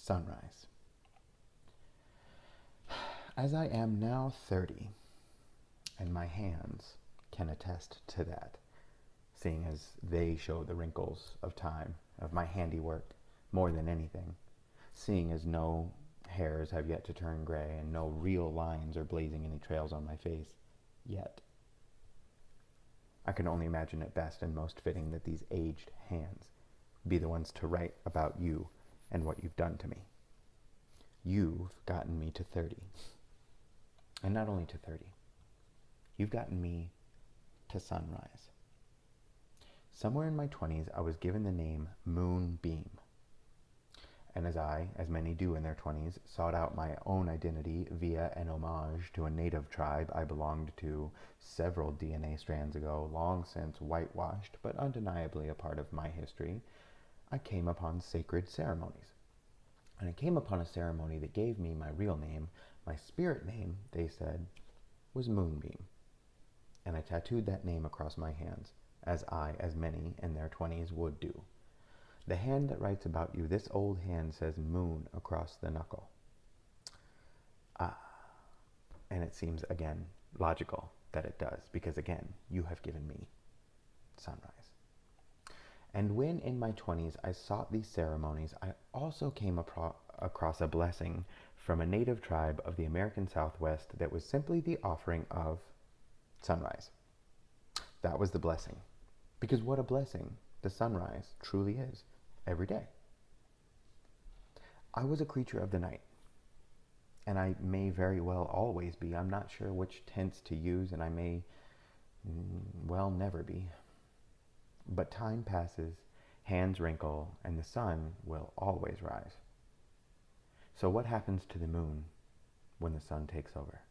Sunrise. As I am now 30, and my hands can attest to that, seeing as they show the wrinkles of time, of my handiwork, more than anything, seeing as no hairs have yet to turn gray and no real lines are blazing any trails on my face yet. I can only imagine it best and most fitting that these aged hands be the ones to write about you and what you've done to me. You've gotten me to 30. And not only to 30. You've gotten me to sunrise. Somewhere in my 20s, I was given the name Moonbeam. And as many do in their 20s, sought out my own identity via an homage to a native tribe I belonged to several DNA strands ago, long since whitewashed, but undeniably a part of my history, I came upon sacred ceremonies. And I came upon a ceremony that gave me my real name. My spirit name, they said, was Moonbeam. And I tattooed that name across my hands, as many in their 20s would do. The hand that writes about you, this old hand says moon across the knuckle. And it seems, again, logical that it does, because again, you have given me sunrise. And when in my 20s I sought these ceremonies, I also came across a blessing from a native tribe of the American Southwest that was simply the offering of sunrise. That was the blessing. Because what a blessing the sunrise truly is every day. I was a creature of the night, and I may very well always be. I'm not sure which tense to use, and I may, well, never be. But time passes, hands wrinkle, and the sun will always rise. So what happens to the moon when the sun takes over?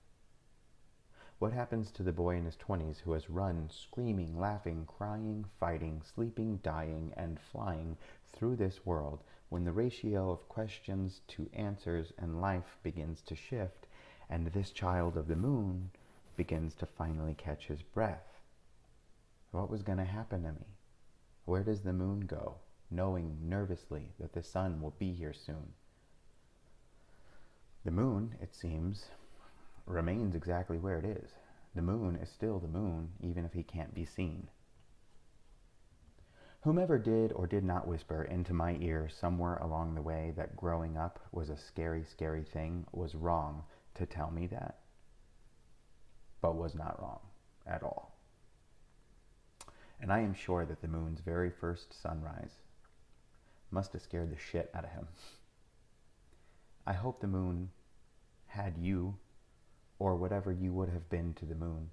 What happens to the boy in his 20s who has run screaming, laughing, crying, fighting, sleeping, dying, and flying through this world when the ratio of questions to answers and life begins to shift and this child of the moon begins to finally catch his breath? What was going to happen to me? Where does the moon go, knowing nervously that the sun will be here soon? The moon, it seems, remains exactly where it is. The moon is still the moon, even if he can't be seen. Whomever did or did not whisper into my ear somewhere along the way that growing up was a scary, scary thing was wrong to tell me that, but was not wrong at all. And I am sure that the moon's very first sunrise must have scared the shit out of him. I hope the moon had you, or whatever you would have been to the moon.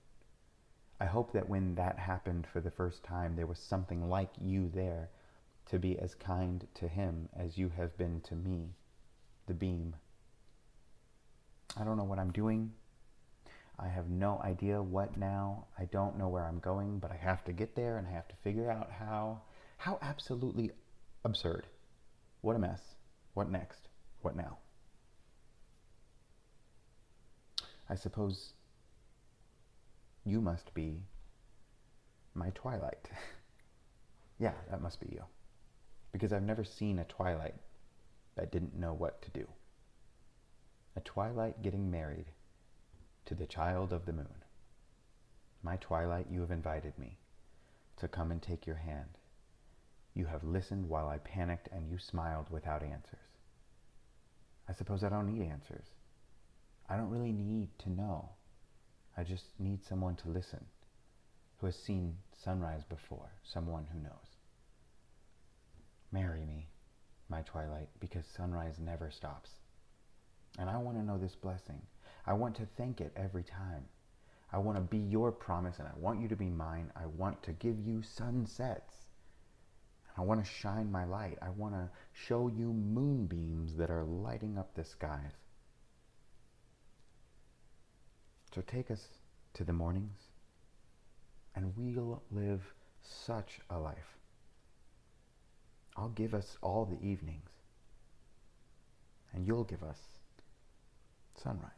I hope that when that happened for the first time, there was something like you there to be as kind to him as you have been to me, the beam. I don't know what I'm doing. I have no idea what now. I don't know where I'm going, but I have to get there and I have to figure out how. How absolutely absurd. What a mess. What next? What now? I suppose you must be my twilight. Yeah, that must be you. Because I've never seen a twilight that didn't know what to do. A twilight getting married to the child of the moon. My twilight, you have invited me to come and take your hand. You have listened while I panicked and you smiled without answers. I suppose I don't need answers. I don't really need to know. I just need someone to listen, who has seen sunrise before, someone who knows. Marry me, my twilight, because sunrise never stops. And I want to know this blessing. I want to thank it every time. I want to be your promise, and I want you to be mine. I want to give you sunsets. I want to shine my light. I want to show you moonbeams that are lighting up the skies. So take us to the mornings, and we'll live such a life. I'll give us all the evenings, and you'll give us sunrise.